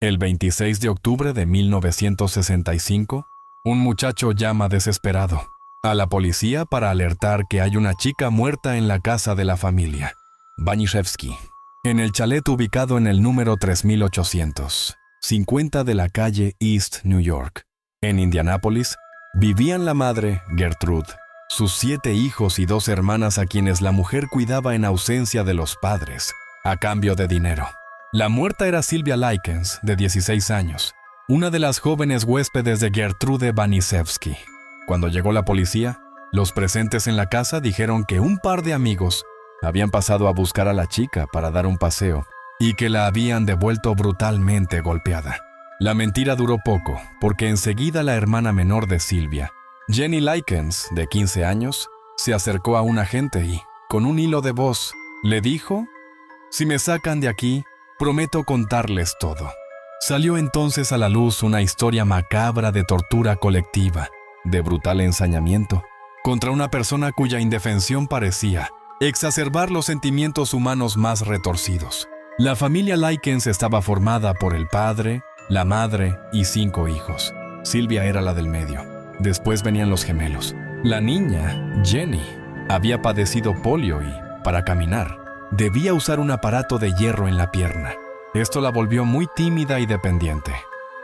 El 26 de octubre de 1965, un muchacho llama desesperado a la policía para alertar que hay una chica muerta en la casa de la familia, Baniszewski, en el chalet ubicado en el número 3850 de la calle East New York. En Indianápolis, vivían la madre, Gertrude, sus 7 hijos y 2 hermanas a quienes la mujer cuidaba en ausencia de los padres, a cambio de dinero. La muerta era Sylvia Likens, de 16 años, una de las jóvenes huéspedes de Gertrude Baniszewski. Cuando llegó la policía, los presentes en la casa dijeron que un par de amigos habían pasado a buscar a la chica para dar un paseo y que la habían devuelto brutalmente golpeada. La mentira duró poco, porque enseguida la hermana menor de Sylvia, Jenny Likens, de 15 años, se acercó a un agente y, con un hilo de voz, le dijo: «Si me sacan de aquí, prometo contarles todo». Salió entonces a la luz una historia macabra de tortura colectiva, de brutal ensañamiento, contra una persona cuya indefensión parecía exacerbar los sentimientos humanos más retorcidos. La familia Likens estaba formada por el padre, la madre y 5 hijos. Sylvia era la del medio. Después venían los gemelos. La niña, Jenny, había padecido polio y, para caminar, debía usar un aparato de hierro en la pierna. Esto la volvió muy tímida y dependiente,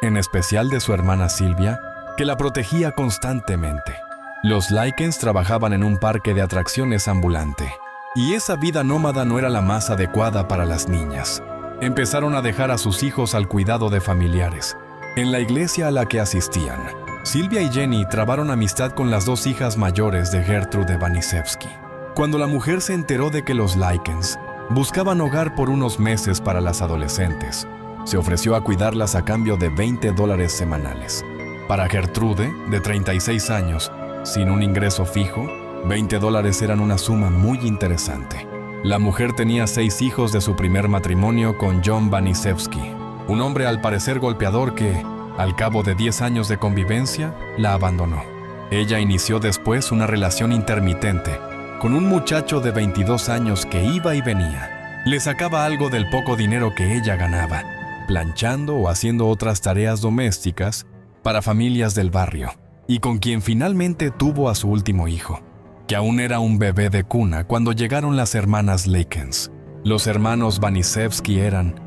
en especial de su hermana Sylvia, que la protegía constantemente. Los Likens trabajaban en un parque de atracciones ambulante, y esa vida nómada no era la más adecuada para las niñas. Empezaron a dejar a sus hijos al cuidado de familiares. En la iglesia a la que asistían, Sylvia y Jenny trabaron amistad con las 2 hijas mayores de Gertrude Baniszewski. Cuando la mujer se enteró de que los Likens buscaban hogar por unos meses para las adolescentes, se ofreció a cuidarlas a cambio de $20 semanales. Para Gertrude, de 36 años, sin un ingreso fijo, $20 eran una suma muy interesante. La mujer tenía 6 hijos de su primer matrimonio con John Baniszewski, un hombre al parecer golpeador que, al cabo de 10 años de convivencia, la abandonó. Ella inició después una relación intermitente con un muchacho de 22 años que iba y venía. Le sacaba algo del poco dinero que ella ganaba, planchando o haciendo otras tareas domésticas para familias del barrio, y con quien finalmente tuvo a su último hijo, que aún era un bebé de cuna cuando llegaron las hermanas Likens. Los hermanos Baniszewski eran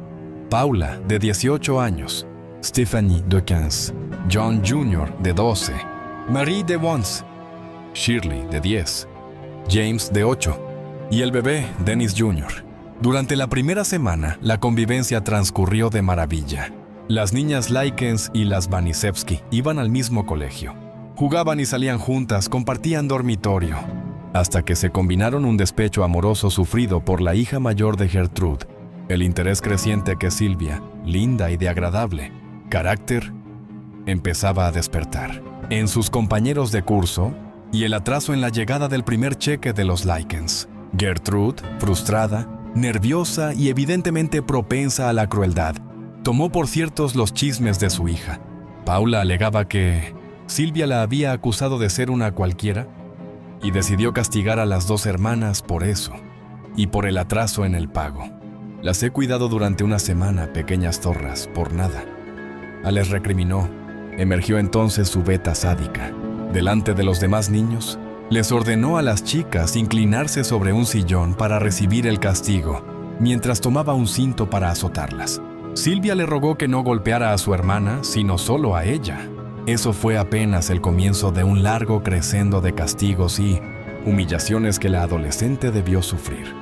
Paula, de 18 años, Stephanie, de 15, John Jr., de 12, Marie, de 11, Shirley, de 10, James, de 8, y el bebé, Dennis Jr. Durante la primera semana, la convivencia transcurrió de maravilla. Las niñas Likens y las Baniszewski iban al mismo colegio. Jugaban y salían juntas, compartían dormitorio, hasta que se combinaron un despecho amoroso sufrido por la hija mayor de Gertrude, el interés creciente que Sylvia, linda y de agradable carácter, empezaba a despertar en sus compañeros de curso, y el atraso en la llegada del primer cheque de los Likens. Gertrude, frustrada, nerviosa y evidentemente propensa a la crueldad, tomó por ciertos los chismes de su hija. Paula alegaba que Sylvia la había acusado de ser una cualquiera y decidió castigar a las 2 hermanas por eso y por el atraso en el pago. Las he cuidado durante una semana, pequeñas zorras, por nada. Les recriminó. Emergió entonces su beta sádica. Delante de los demás niños, les ordenó a las chicas inclinarse sobre un sillón para recibir el castigo, mientras tomaba un cinto para azotarlas. Sylvia le rogó que no golpeara a su hermana, sino solo a ella. Eso fue apenas el comienzo de un largo crescendo de castigos y humillaciones que la adolescente debió sufrir.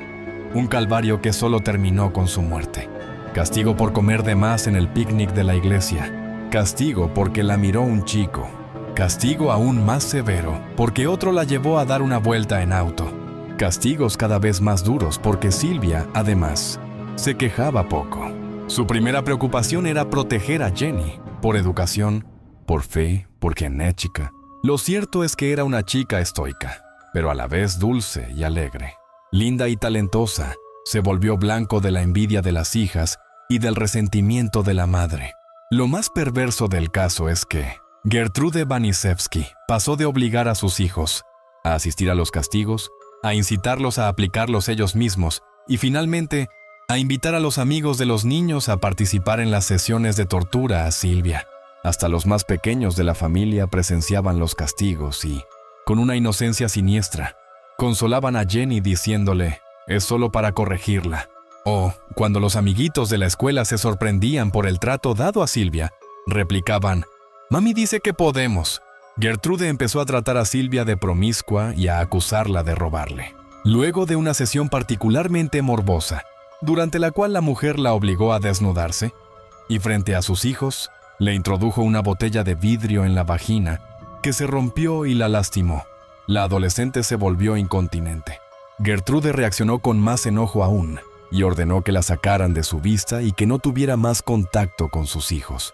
Un calvario que solo terminó con su muerte. Castigo por comer de más en el picnic de la iglesia. Castigo porque la miró un chico. Castigo aún más severo porque otro la llevó a dar una vuelta en auto. Castigos cada vez más duros porque Sylvia, además, se quejaba poco. Su primera preocupación era proteger a Jenny, por educación, por fe, porque enérgica. Lo cierto es que era una chica estoica, pero a la vez dulce y alegre. Linda y talentosa, se volvió blanco de la envidia de las hijas y del resentimiento de la madre. Lo más perverso del caso es que Gertrude Baniszewski pasó de obligar a sus hijos a asistir a los castigos, a incitarlos a aplicarlos ellos mismos y finalmente a invitar a los amigos de los niños a participar en las sesiones de tortura a Sylvia. Hasta los más pequeños de la familia presenciaban los castigos y, con una inocencia siniestra, consolaban a Jenny diciéndole, es solo para corregirla. O, cuando los amiguitos de la escuela se sorprendían por el trato dado a Sylvia, replicaban, «Mami dice que podemos». Gertrude empezó a tratar a Sylvia de promiscua y a acusarla de robarle. Luego de una sesión particularmente morbosa, durante la cual la mujer la obligó a desnudarse, y frente a sus hijos, le introdujo una botella de vidrio en la vagina, que se rompió y la lastimó. La adolescente se volvió incontinente. Gertrude reaccionó con más enojo aún, y ordenó que la sacaran de su vista y que no tuviera más contacto con sus hijos.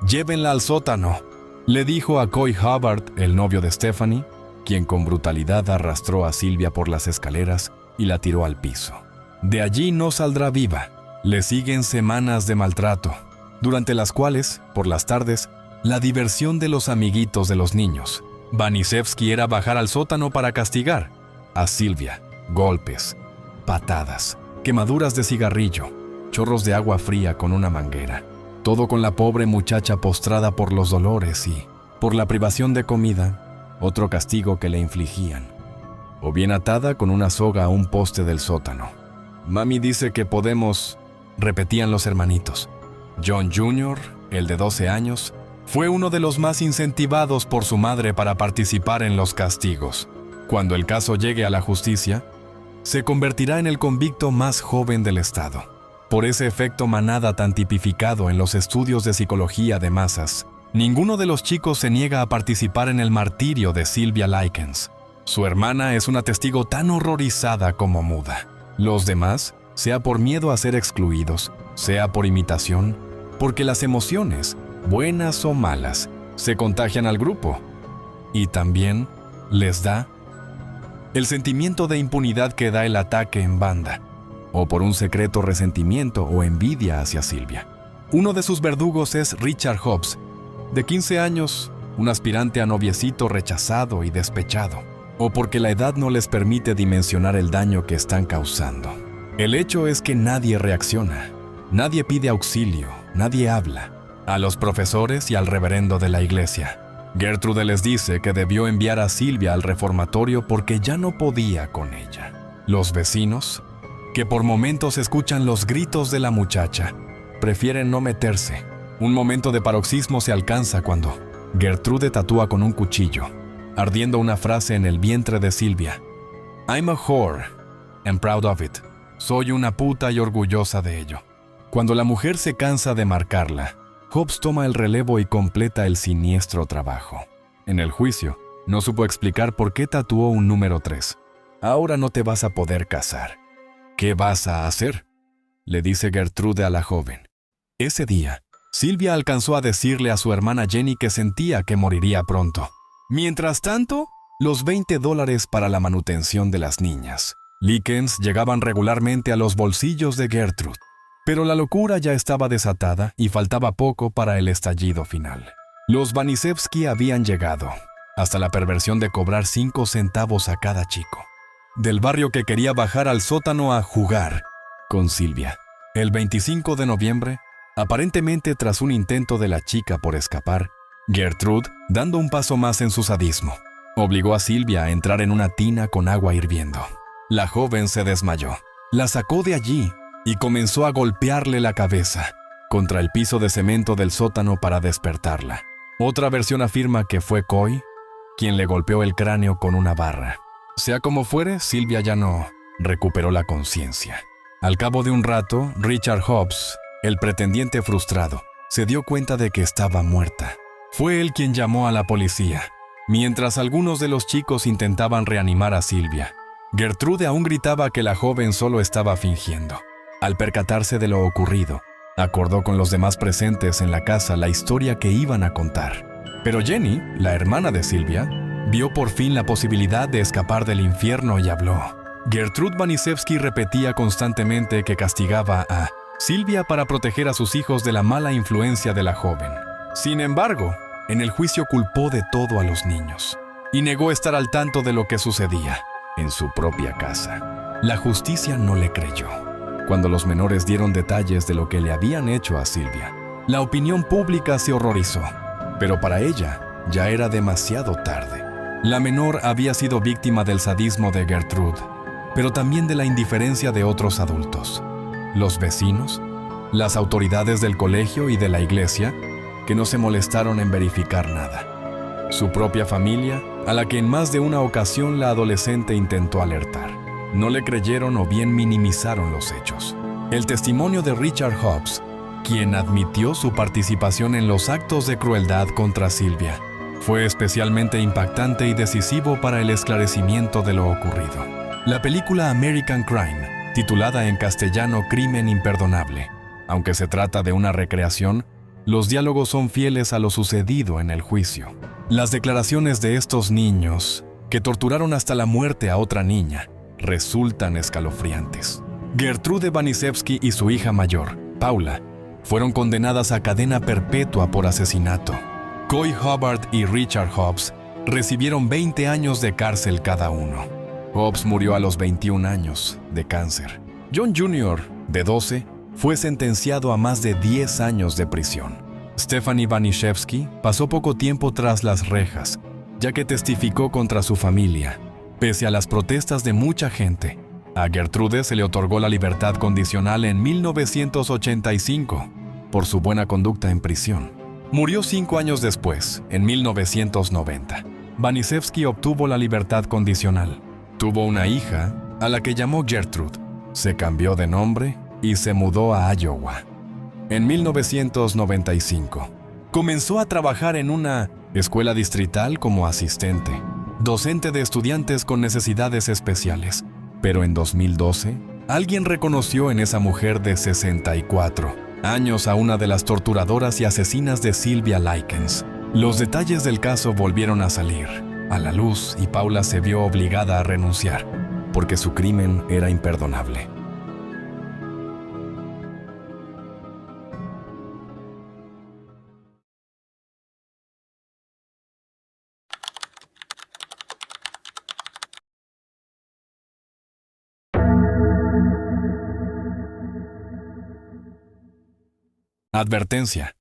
«Llévenla al sótano», le dijo a Coy Hubbard, el novio de Stephanie, quien con brutalidad arrastró a Sylvia por las escaleras y la tiró al piso. De allí no saldrá viva. Le siguen semanas de maltrato, durante las cuales, por las tardes, la diversión de los amiguitos de los niños. Vanisevsky era bajar al sótano para castigar a Sylvia. Golpes, patadas, quemaduras de cigarrillo, chorros de agua fría con una manguera. Todo con la pobre muchacha postrada por los dolores y, por la privación de comida, otro castigo que le infligían. O bien atada con una soga a un poste del sótano. «Mami dice que podemos», repetían los hermanitos. John Jr., el de 12 años, fue uno de los más incentivados por su madre para participar en los castigos. Cuando el caso llegue a la justicia, se convertirá en el convicto más joven del estado. Por ese efecto manada tan tipificado en los estudios de psicología de masas, ninguno de los chicos se niega a participar en el martirio de Sylvia Likens. Su hermana es una testigo tan horrorizada como muda. Los demás, sea por miedo a ser excluidos, sea por imitación, porque las emociones, buenas o malas, se contagian al grupo. Y también les da el sentimiento de impunidad que da el ataque en banda, o por un secreto resentimiento o envidia hacia Sylvia. Uno de sus verdugos es Richard Hobbs, de 15 años, un aspirante a noviecito rechazado y despechado, o porque la edad no les permite dimensionar el daño que están causando. El hecho es que nadie reacciona, nadie pide auxilio, nadie habla. A los profesores y al reverendo de la iglesia. Gertrude les dice que debió enviar a Sylvia al reformatorio porque ya no podía con ella. Los vecinos, que por momentos escuchan los gritos de la muchacha, prefieren no meterse. Un momento de paroxismo se alcanza cuando Gertrude tatúa con un cuchillo, ardiendo una frase en el vientre de Sylvia. I'm a whore and proud of it. Soy una puta y orgullosa de ello. Cuando la mujer se cansa de marcarla, Hobbs toma el relevo y completa el siniestro trabajo. En el juicio, no supo explicar por qué tatuó un número 3. Ahora no te vas a poder casar. ¿Qué vas a hacer?, le dice Gertrude a la joven. Ese día, Sylvia alcanzó a decirle a su hermana Jenny que sentía que moriría pronto. Mientras tanto, los $20 para la manutención de las niñas. Likens llegaban regularmente a los bolsillos de Gertrude. Pero la locura ya estaba desatada y faltaba poco para el estallido final. Los Vanisevsky habían llegado, hasta la perversión de cobrar 5 centavos a cada chico. Del barrio que quería bajar al sótano a jugar con Sylvia. El 25 de noviembre, aparentemente tras un intento de la chica por escapar, Gertrude, dando un paso más en su sadismo, obligó a Sylvia a entrar en una tina con agua hirviendo. La joven se desmayó. La sacó de allí y comenzó a golpearle la cabeza contra el piso de cemento del sótano para despertarla. Otra versión afirma que fue Coy quien le golpeó el cráneo con una barra. Sea como fuere, Sylvia ya no recuperó la conciencia. Al cabo de un rato, Richard Hobbs, el pretendiente frustrado, se dio cuenta de que estaba muerta. Fue él quien llamó a la policía, mientras algunos de los chicos intentaban reanimar a Sylvia. Gertrude aún gritaba que la joven solo estaba fingiendo. Al percatarse de lo ocurrido, acordó con los demás presentes en la casa la historia que iban a contar. Pero Jenny, la hermana de Sylvia, vio por fin la posibilidad de escapar del infierno y habló. Gertrude Vanisevsky repetía constantemente que castigaba a Sylvia para proteger a sus hijos de la mala influencia de la joven. Sin embargo, en el juicio culpó de todo a los niños y negó estar al tanto de lo que sucedía en su propia casa. La justicia no le creyó. cuando los menores dieron detalles de lo que le habían hecho a Sylvia. La opinión pública se horrorizó, pero para ella ya era demasiado tarde. La menor había sido víctima del sadismo de Gertrude, pero también de la indiferencia de otros adultos. Los vecinos, las autoridades del colegio y de la iglesia, que no se molestaron en verificar nada. Su propia familia, a la que en más de una ocasión la adolescente intentó alertar. No le creyeron o bien minimizaron los hechos. El testimonio de Richard Hobbs, quien admitió su participación en los actos de crueldad contra Sylvia, fue especialmente impactante y decisivo para el esclarecimiento de lo ocurrido. La película American Crime, titulada en castellano Crimen Imperdonable, aunque se trata de una recreación, los diálogos son fieles a lo sucedido en el juicio. Las declaraciones de estos niños, que torturaron hasta la muerte a otra niña, resultan escalofriantes. Gertrude Baniszewski y su hija mayor, Paula, fueron condenadas a cadena perpetua por asesinato. Coy Hubbard y Richard Hobbs recibieron 20 años de cárcel cada uno. Hobbs murió a los 21 años de cáncer. John Jr., de 12, fue sentenciado a más de 10 años de prisión. Stephanie Baniszewski pasó poco tiempo tras las rejas, ya que testificó contra su familia. Pese a las protestas de mucha gente, a Gertrude se le otorgó la libertad condicional en 1985 por su buena conducta en prisión. Murió 5 años después, en 1990. Baniszewski obtuvo la libertad condicional. Tuvo una hija, a la que llamó Gertrude. Se cambió de nombre y se mudó a Iowa. En 1995, comenzó a trabajar en una escuela distrital como asistente, docente de estudiantes con necesidades especiales. Pero en 2012, alguien reconoció en esa mujer de 64 años a una de las torturadoras y asesinas de Sylvia Likens. Los detalles del caso volvieron a salir a la luz y Paula se vio obligada a renunciar, porque su crimen era imperdonable. Advertencia.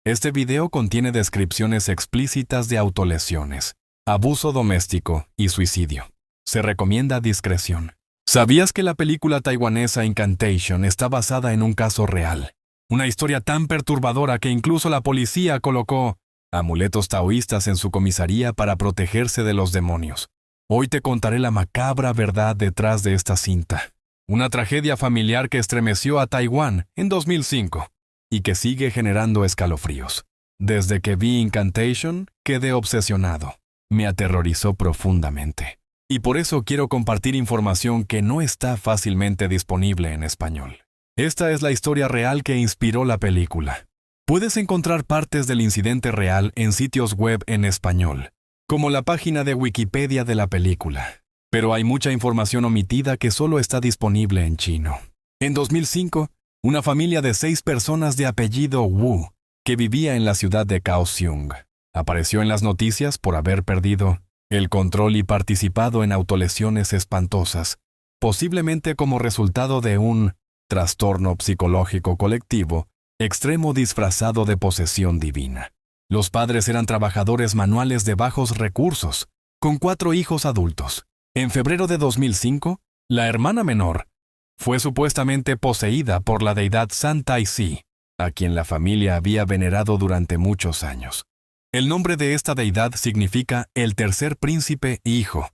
Este video contiene descripciones explícitas de autolesiones, abuso doméstico y suicidio. Se recomienda discreción. ¿Sabías que la película taiwanesa Incantation está basada en un caso real? Una historia tan perturbadora que incluso la policía colocó amuletos taoístas en su comisaría para protegerse de los demonios. Hoy te contaré la macabra verdad detrás de esta cinta. Una tragedia familiar que estremeció a Taiwán en 2005. Y que sigue generando escalofríos. Desde que vi Incantation, quedé obsesionado. Me aterrorizó profundamente. Y por eso quiero compartir información que no está fácilmente disponible en español. Esta es la historia real que inspiró la película. Puedes encontrar partes del incidente real en sitios web en español, como la página de Wikipedia de la película. Pero hay mucha información omitida que solo está disponible en chino. En 2005, una familia de 6 personas de apellido Wu, que vivía en la ciudad de Kaohsiung, apareció en las noticias por haber perdido el control y participado en autolesiones espantosas, posiblemente como resultado de un trastorno psicológico colectivo extremo disfrazado de posesión divina. Los padres eran trabajadores manuales de bajos recursos, con 4 hijos adultos. En febrero de 2005, la hermana menor fue supuestamente poseída por la deidad San Tai-Si, a quien la familia había venerado durante muchos años. El nombre de esta deidad significa el tercer príncipe hijo,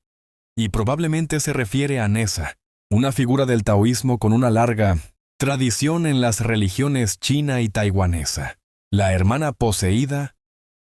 y probablemente se refiere a Nessa, una figura del taoísmo con una larga tradición en las religiones china y taiwanesa. La hermana poseída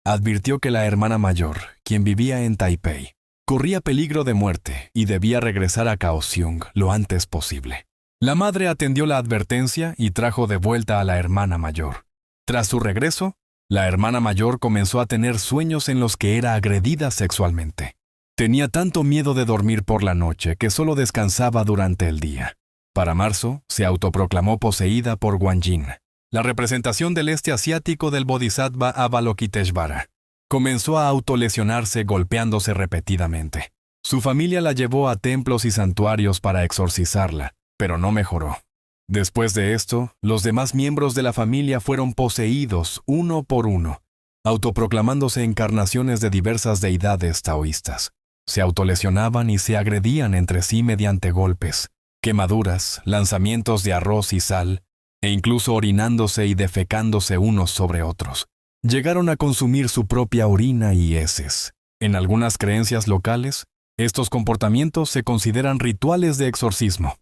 advirtió que la hermana mayor, quien vivía en Taipei, corría peligro de muerte y debía regresar a Kaohsiung lo antes posible. La madre atendió la advertencia y trajo de vuelta a la hermana mayor. Tras su regreso, la hermana mayor comenzó a tener sueños en los que era agredida sexualmente. Tenía tanto miedo de dormir por la noche que solo descansaba durante el día. Para marzo, se autoproclamó poseída por Guanyin, la representación del este asiático del Bodhisattva Avalokiteshvara. Comenzó a autolesionarse golpeándose repetidamente. Su familia la llevó a templos y santuarios para exorcizarla, pero no mejoró. Después de esto, los demás miembros de la familia fueron poseídos uno por uno, autoproclamándose encarnaciones de diversas deidades taoístas. Se autolesionaban y se agredían entre sí mediante golpes, quemaduras, lanzamientos de arroz y sal, e incluso orinándose y defecándose unos sobre otros. Llegaron a consumir su propia orina y heces. En algunas creencias locales, estos comportamientos se consideran rituales de exorcismo.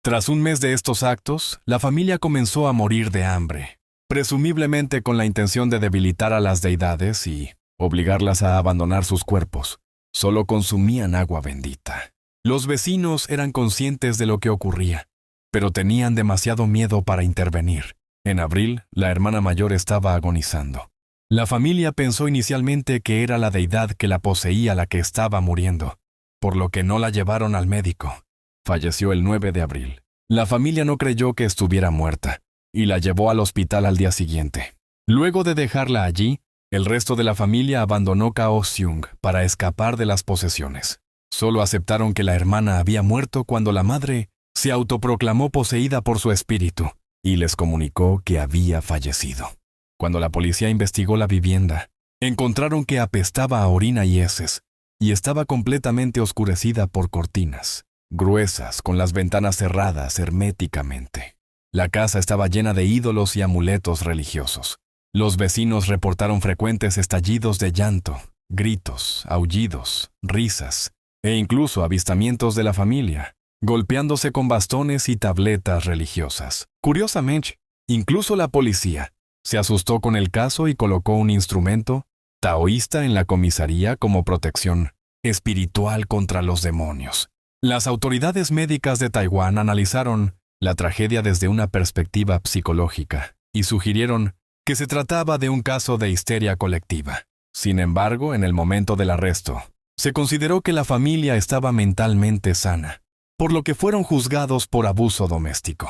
Tras un mes de estos actos, la familia comenzó a morir de hambre, presumiblemente con la intención de debilitar a las deidades y obligarlas a abandonar sus cuerpos. Solo consumían agua bendita. Los vecinos eran conscientes de lo que ocurría, pero tenían demasiado miedo para intervenir. En abril, la hermana mayor estaba agonizando. La familia pensó inicialmente que era la deidad que la poseía la que estaba muriendo, por lo que no la llevaron al médico. Falleció el 9 de abril. La familia no creyó que estuviera muerta y la llevó al hospital al día siguiente. Luego de dejarla allí, el resto de la familia abandonó Kaohsiung para escapar de las posesiones. Solo aceptaron que la hermana había muerto cuando la madre se autoproclamó poseída por su espíritu y les comunicó que había fallecido. Cuando la policía investigó la vivienda, encontraron que apestaba a orina y heces y estaba completamente oscurecida por cortinas gruesas con las ventanas cerradas herméticamente. La casa estaba llena de ídolos y amuletos religiosos. Los vecinos reportaron frecuentes estallidos de llanto, gritos, aullidos, risas e incluso avistamientos de la familia, golpeándose con bastones y tabletas religiosas. Curiosamente, incluso la policía se asustó con el caso y colocó un instrumento taoísta en la comisaría como protección espiritual contra los demonios. Las autoridades médicas de Taiwán analizaron la tragedia desde una perspectiva psicológica y sugirieron que se trataba de un caso de histeria colectiva. Sin embargo, en el momento del arresto, se consideró que la familia estaba mentalmente sana, por lo que fueron juzgados por abuso doméstico.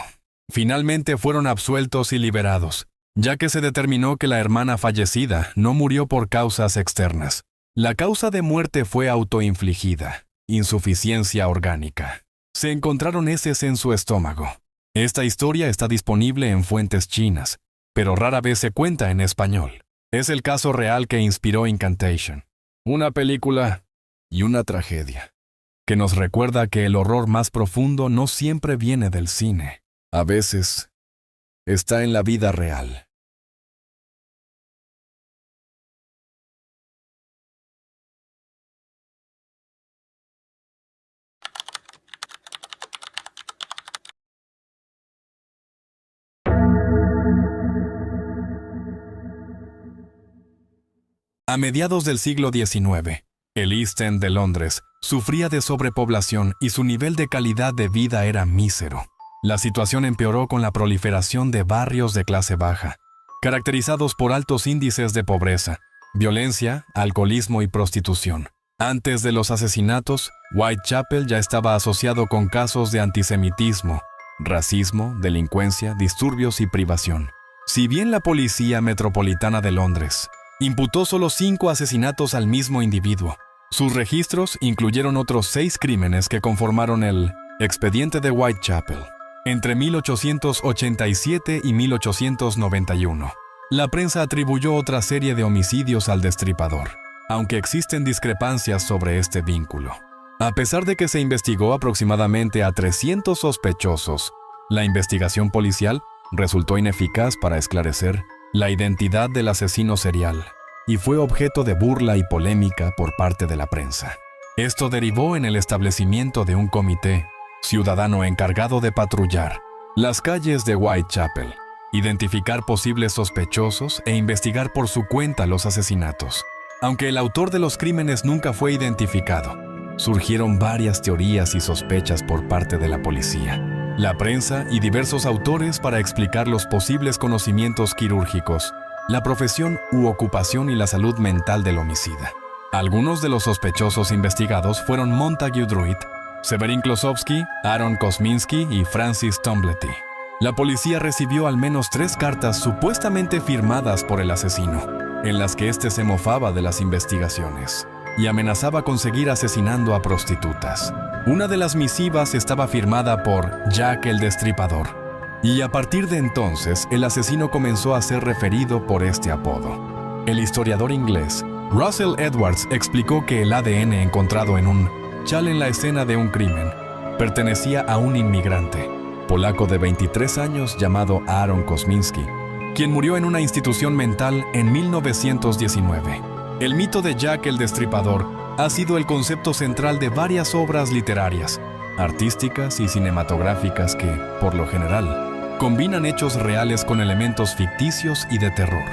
Finalmente fueron absueltos y liberados, ya que se determinó que la hermana fallecida no murió por causas externas. La causa de muerte fue autoinfligida, insuficiencia orgánica. Se encontraron heces en su estómago. Esta historia está disponible en fuentes chinas, pero rara vez se cuenta en español. Es el caso real que inspiró Incantation, una película y una tragedia, que nos recuerda que el horror más profundo no siempre viene del cine. A veces, está en la vida real. A mediados del siglo XIX, el East End de Londres sufría de sobrepoblación y su nivel de calidad de vida era mísero. La situación empeoró con la proliferación de barrios de clase baja, caracterizados por altos índices de pobreza, violencia, alcoholismo y prostitución. Antes de los asesinatos, Whitechapel ya estaba asociado con casos de antisemitismo, racismo, delincuencia, disturbios y privación. Si bien la Policía Metropolitana de Londres imputó solo 5 asesinatos al mismo individuo, sus registros incluyeron otros 6 crímenes que conformaron el expediente de Whitechapel. Entre 1887 y 1891, la prensa atribuyó otra serie de homicidios al destripador, aunque existen discrepancias sobre este vínculo. A pesar de que se investigó aproximadamente a 300 sospechosos, la investigación policial resultó ineficaz para esclarecer la identidad del asesino serial y fue objeto de burla y polémica por parte de la prensa. Esto derivó en el establecimiento de un comité ciudadano encargado de patrullar las calles de Whitechapel, identificar posibles sospechosos e investigar por su cuenta los asesinatos. Aunque el autor de los crímenes nunca fue identificado, surgieron varias teorías y sospechas por parte de la policía, la prensa y diversos autores para explicar los posibles conocimientos quirúrgicos, la profesión u ocupación y la salud mental del homicida. Algunos de los sospechosos investigados fueron Montague Druitt, Severin Klosowski, Aaron Kosminski y Francis Tombletty. La policía recibió al menos 3 cartas supuestamente firmadas por el asesino, en las que éste se mofaba de las investigaciones y amenazaba con seguir asesinando a prostitutas. Una de las misivas estaba firmada por Jack el Destripador, y a partir de entonces el asesino comenzó a ser referido por este apodo. El historiador inglés Russell Edwards explicó que el ADN encontrado en un chal en la escena de un crimen pertenecía a un inmigrante polaco de 23 años llamado Aaron Kosminski, quien murió en una institución mental en 1919. El mito de Jack el Destripador ha sido el concepto central de varias obras literarias, artísticas y cinematográficas que, por lo general, combinan hechos reales con elementos ficticios y de terror,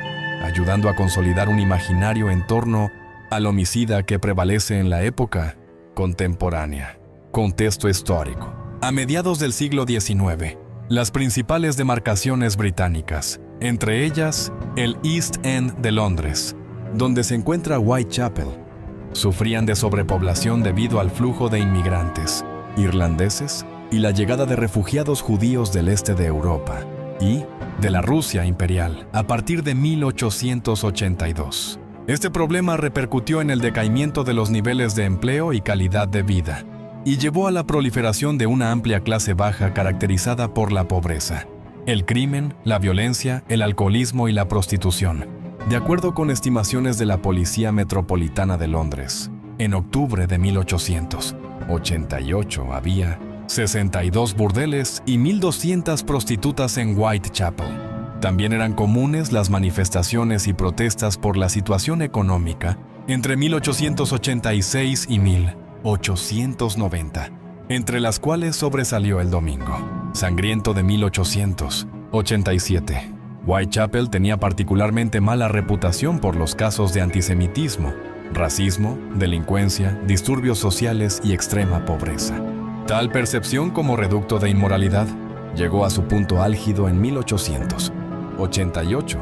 ayudando a consolidar un imaginario en torno al homicida que prevalece en la época contemporánea. Contexto histórico. A mediados del siglo XIX, las principales demarcaciones británicas, entre ellas el East End de Londres, donde se encuentra Whitechapel, sufrían de sobrepoblación debido al flujo de inmigrantes irlandeses y la llegada de refugiados judíos del este de Europa y de la Rusia imperial a partir de 1882. Este problema repercutió en el decaimiento de los niveles de empleo y calidad de vida, y llevó a la proliferación de una amplia clase baja caracterizada por la pobreza, el crimen, la violencia, el alcoholismo y la prostitución. De acuerdo con estimaciones de la Policía Metropolitana de Londres, en octubre de 1888 había 62 burdeles y 1.200 prostitutas en Whitechapel. También eran comunes las manifestaciones y protestas por la situación económica entre 1886 y 1890, entre las cuales sobresalió el Domingo Sangriento de 1887. Whitechapel tenía particularmente mala reputación por los casos de antisemitismo, racismo, delincuencia, disturbios sociales y extrema pobreza. Tal percepción como reducto de inmoralidad llegó a su punto álgido en 1888,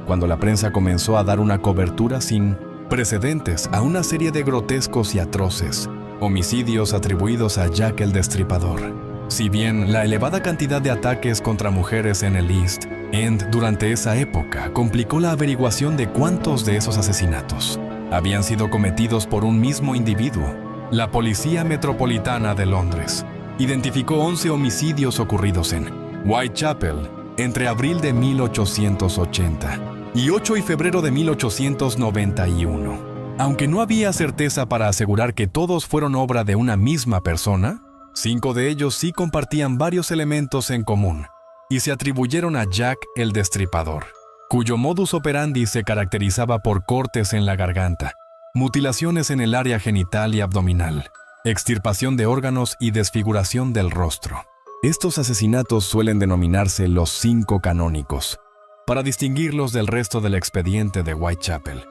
cuando la prensa comenzó a dar una cobertura sin precedentes a una serie de grotescos y atroces homicidios atribuidos a Jack el Destripador. Si bien la elevada cantidad de ataques contra mujeres en el East End durante esa época complicó la averiguación de cuántos de esos asesinatos habían sido cometidos por un mismo individuo, la Policía Metropolitana de Londres identificó 11 homicidios ocurridos en Whitechapel entre abril de 1880 y 8 de febrero de 1891. Aunque no había certeza para asegurar que todos fueron obra de una misma persona, 5 de ellos sí compartían varios elementos en común y se atribuyeron a Jack el Destripador, cuyo modus operandi se caracterizaba por cortes en la garganta, mutilaciones en el área genital y abdominal, extirpación de órganos y desfiguración del rostro. Estos asesinatos suelen denominarse los 5 canónicos, para distinguirlos del resto del expediente de Whitechapel.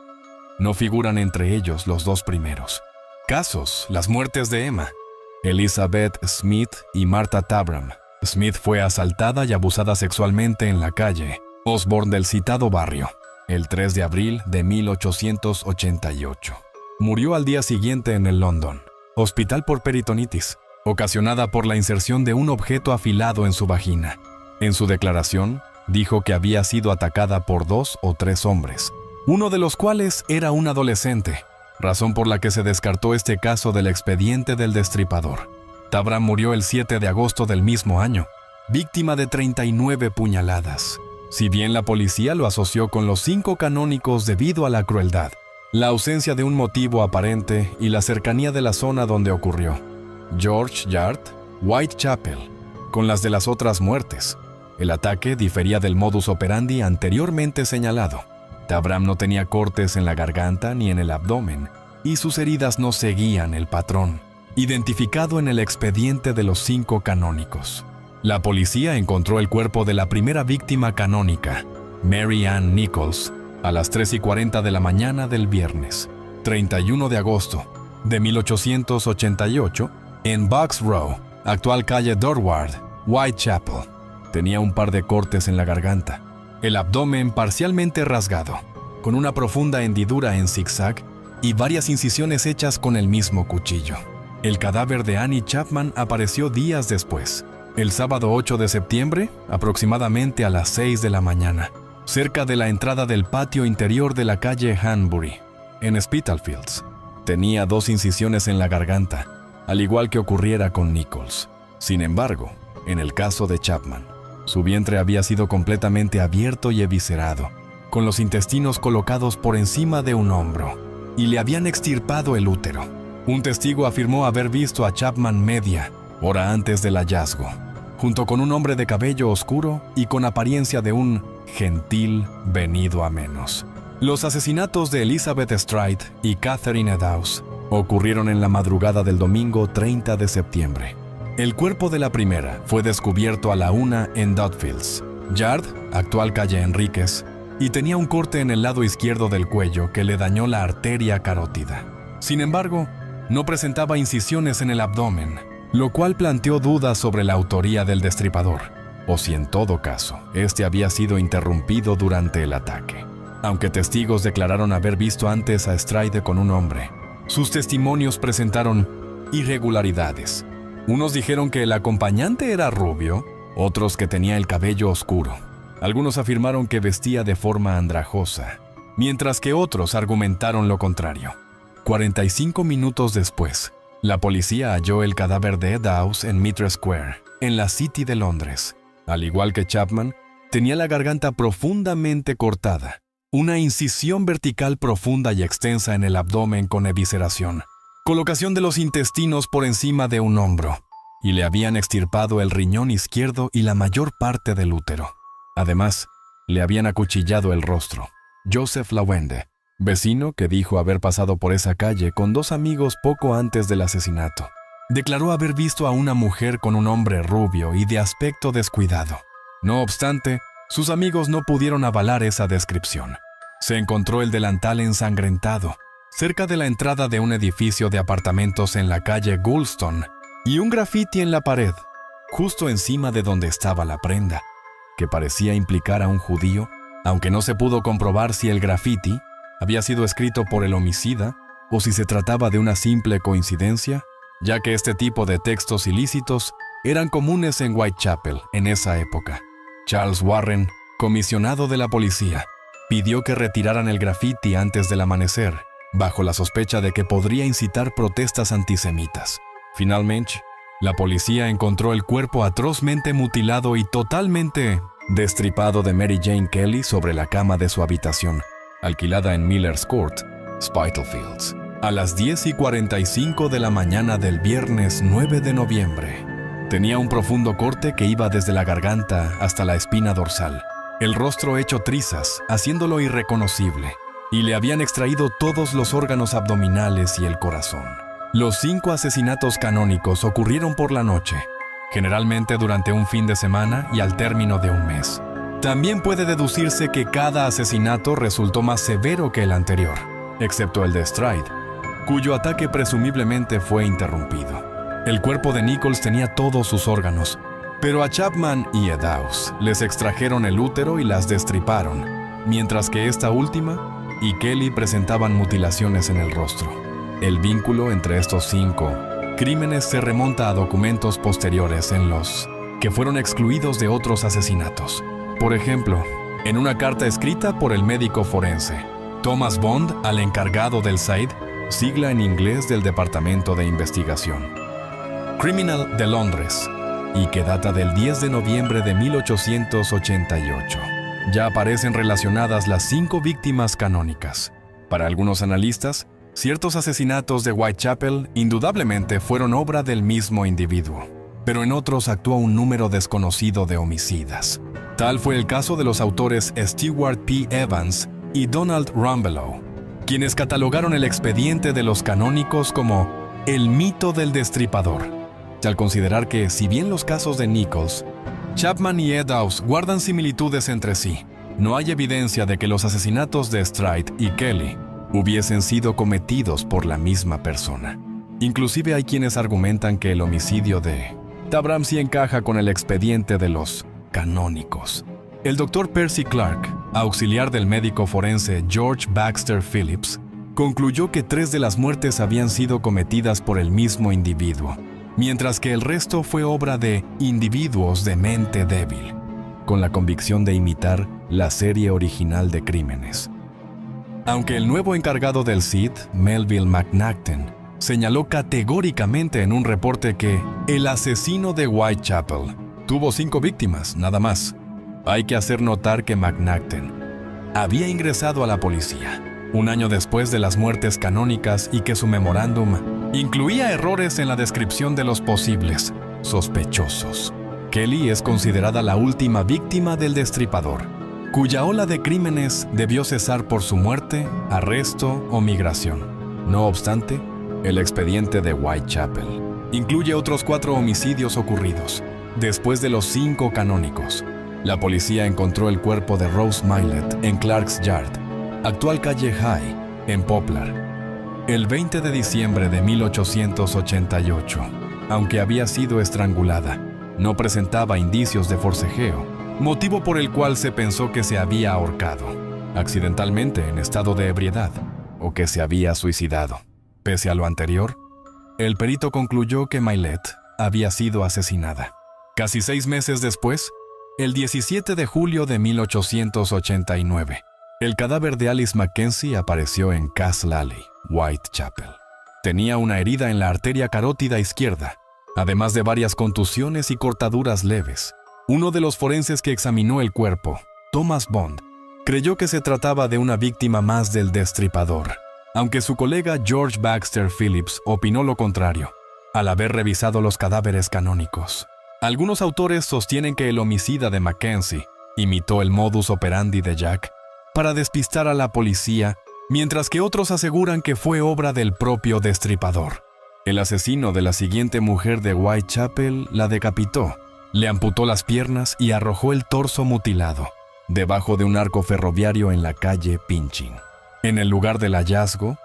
No figuran entre ellos los 2 primeros. Casos: las muertes de Emma, Elizabeth Smith y Martha Tabram. Smith fue asaltada y abusada sexualmente en la calle Osborne del citado barrio, el 3 de abril de 1888. Murió al día siguiente en el London Hospital por peritonitis, ocasionada por la inserción de un objeto afilado en su vagina. En su declaración, dijo que había sido atacada por 2 o 3 hombres, uno de los cuales era un adolescente, razón por la que se descartó este caso del expediente del Destripador. Tabram murió el 7 de agosto del mismo año, víctima de 39 puñaladas. Si bien la policía lo asoció con los 5 canónicos debido a la crueldad, la ausencia de un motivo aparente y la cercanía de la zona donde ocurrió, George Yard, Whitechapel, con las de las otras muertes, el ataque difería del modus operandi anteriormente señalado. Tabram no tenía cortes en la garganta ni en el abdomen, y sus heridas no seguían el patrón identificado en el expediente de los 5 canónicos. La policía encontró el cuerpo de la primera víctima canónica, Mary Ann Nichols, a las 3:40 de la mañana del viernes 31 de agosto de 1888 en Bucks Row, actual calle Dorward, Whitechapel. Tenía un par de cortes en la garganta, el abdomen parcialmente rasgado, con una profunda hendidura en zigzag y varias incisiones hechas con el mismo cuchillo. El cadáver de Annie Chapman apareció días después, el sábado 8 de septiembre, aproximadamente a las 6 de la mañana, cerca de la entrada del patio interior de la calle Hanbury, en Spitalfields. Tenía 2 incisiones en la garganta, al igual que ocurriera con Nichols. Sin embargo, en el caso de Chapman, Su vientre había sido completamente abierto y eviscerado, con los intestinos colocados por encima de un hombro, y le habían extirpado el útero. Un testigo afirmó haber visto a Chapman media hora antes del hallazgo, junto con un hombre de cabello oscuro y con apariencia de un gentil venido a menos. Los asesinatos de Elizabeth Stride y Catherine Eddowes ocurrieron en la madrugada del domingo 30 de septiembre. El cuerpo de la primera fue descubierto a la 1 en Dudfields Yard, actual calle Enríquez, y tenía un corte en el lado izquierdo del cuello que le dañó la arteria carótida. Sin embargo, no presentaba incisiones en el abdomen, lo cual planteó dudas sobre la autoría del destripador, o si en todo caso, este había sido interrumpido durante el ataque. Aunque testigos declararon haber visto antes a Stride con un hombre, sus testimonios presentaron irregularidades. Unos dijeron que el acompañante era rubio, otros que tenía el cabello oscuro. Algunos afirmaron que vestía de forma andrajosa, mientras que otros argumentaron lo contrario. 45 minutos después, la policía halló el cadáver de Eddowes en Mitre Square, en la City de Londres. Al igual que Chapman, tenía la garganta profundamente cortada, una incisión vertical profunda y extensa en el abdomen con evisceración, colocación de los intestinos por encima de un hombro, y le habían extirpado el riñón izquierdo y la mayor parte del útero. Además, le habían acuchillado el rostro. Joseph Lawende, vecino que dijo haber pasado por esa calle con dos amigos poco antes del asesinato, declaró haber visto a una mujer con un hombre rubio y de aspecto descuidado. No obstante, sus amigos no pudieron avalar esa descripción. Se encontró el delantal ensangrentado, cerca de la entrada de un edificio de apartamentos en la calle Goulston, y un grafiti en la pared, justo encima de donde estaba la prenda, que parecía implicar a un judío, aunque no se pudo comprobar si el grafiti había sido escrito por el homicida o si se trataba de una simple coincidencia, ya que este tipo de textos ilícitos eran comunes en Whitechapel en esa época. Charles Warren, comisionado de la policía, pidió que retiraran el grafiti antes del amanecer, bajo la sospecha de que podría incitar protestas antisemitas. Finalmente, la policía encontró el cuerpo atrozmente mutilado y totalmente destripado de Mary Jane Kelly sobre la cama de su habitación, alquilada en Miller's Court, Spitalfields, a las 10:45 de la mañana del viernes 9 de noviembre. Tenía un profundo corte que iba desde la garganta hasta la espina dorsal, el rostro hecho trizas, haciéndolo irreconocible, y le habían extraído todos los órganos abdominales y el corazón. Los 5 asesinatos canónicos ocurrieron por la noche, generalmente durante un fin de semana y al término de un mes. También puede deducirse que cada asesinato resultó más severo que el anterior, excepto el de Stride, cuyo ataque presumiblemente fue interrumpido. El cuerpo de Nichols tenía todos sus órganos, pero a Chapman y Eddowes les extrajeron el útero y las destriparon, mientras que esta última y Kelly presentaban mutilaciones en el rostro. El vínculo entre estos 5 crímenes se remonta a documentos posteriores en los que fueron excluidos de otros asesinatos. Por ejemplo, en una carta escrita por el médico forense Thomas Bond al encargado del SAID, sigla en inglés del Departamento de Investigación Criminal de Londres, y que data del 10 de noviembre de 1888. Ya aparecen relacionadas las 5 víctimas canónicas. Para algunos analistas, ciertos asesinatos de Whitechapel indudablemente fueron obra del mismo individuo, pero en otros actuó un número desconocido de homicidas. Tal fue el caso de los autores Stewart P. Evans y Donald Rumbelow, quienes catalogaron el expediente de los canónicos como el mito del destripador, al considerar que, si bien los casos de Nichols, Chapman y Eddowes guardan similitudes entre sí, no hay evidencia de que los asesinatos de Stride y Kelly hubiesen sido cometidos por la misma persona. Inclusive hay quienes argumentan que el homicidio de Tabram sí encaja con el expediente de los canónicos. El Dr. Percy Clark, auxiliar del médico forense George Baxter Phillips, concluyó que 3 de las muertes habían sido cometidas por el mismo individuo, mientras que el resto fue obra de individuos de mente débil, con la convicción de imitar la serie original de crímenes. Aunque el nuevo encargado del CID, Melville McNaughton, señaló categóricamente en un reporte que el asesino de Whitechapel Tuvo 5 víctimas, nada más. Hay que hacer notar que McNaughton había ingresado a la policía un año después de las muertes canónicas y que su memorándum incluía errores en la descripción de los posibles sospechosos. Kelly es considerada la última víctima del Destripador, cuya ola de crímenes debió cesar por su muerte, arresto o migración. No obstante, el expediente de Whitechapel incluye otros 4 homicidios ocurridos después de los 5 canónicos. La policía encontró el cuerpo de Rose Mylett en Clark's Yard, actual calle High, en Poplar, el 20 de diciembre de 1888. Aunque había sido estrangulada, no presentaba indicios de forcejeo, motivo por el cual se pensó que se había ahorcado, accidentalmente en estado de ebriedad, o que se había suicidado. Pese a lo anterior, el perito concluyó que Mylett había sido asesinada. Casi 6 meses después, el 17 de julio de 1889, el cadáver de Alice Mackenzie apareció en Castle Alley, Whitechapel. Tenía una herida en la arteria carótida izquierda, además de varias contusiones y cortaduras leves. Uno de los forenses que examinó el cuerpo, Thomas Bond, creyó que se trataba de una víctima más del Destripador, aunque su colega George Baxter Phillips opinó lo contrario, al haber revisado los cadáveres canónicos. Algunos autores sostienen que el homicida de Mackenzie imitó el modus operandi de Jack para despistar a la policía, mientras que otros aseguran que fue obra del propio Destripador. El asesino de la siguiente mujer de Whitechapel la decapitó, le amputó las piernas y arrojó el torso mutilado debajo de un arco ferroviario en la calle Pinchin. En el lugar del hallazgo,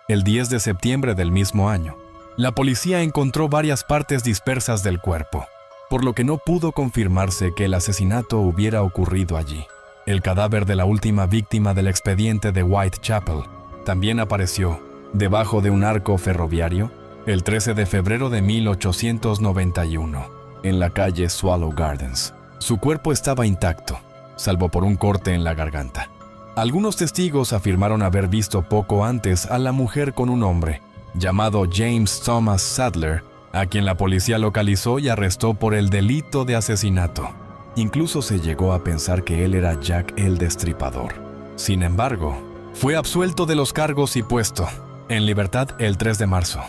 el 10 de septiembre del mismo año, la policía encontró varias partes dispersas del cuerpo, por lo que no pudo confirmarse que el asesinato hubiera ocurrido allí. El cadáver de la última víctima del expediente de Whitechapel también apareció debajo de un arco ferroviario el 13 de febrero de 1891, en la calle Swallow Gardens. Su cuerpo estaba intacto, salvo por un corte en la garganta. Algunos testigos afirmaron haber visto poco antes a la mujer con un hombre llamado James Thomas Sadler, a quien la policía localizó y arrestó por el delito de asesinato. Incluso se llegó a pensar que él era Jack el Destripador. Sin embargo, fue absuelto de los cargos y puesto en libertad el 3 de marzo,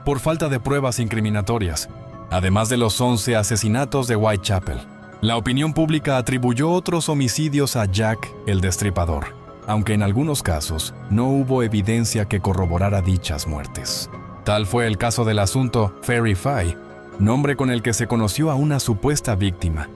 por falta de pruebas incriminatorias, además de los 11 asesinatos de Whitechapel. La opinión pública atribuyó otros homicidios a Jack el Destripador, aunque en algunos casos no hubo evidencia que corroborara dichas muertes. Tal fue el caso del asunto Fairy Fay, nombre con el que se conoció a una supuesta víctima,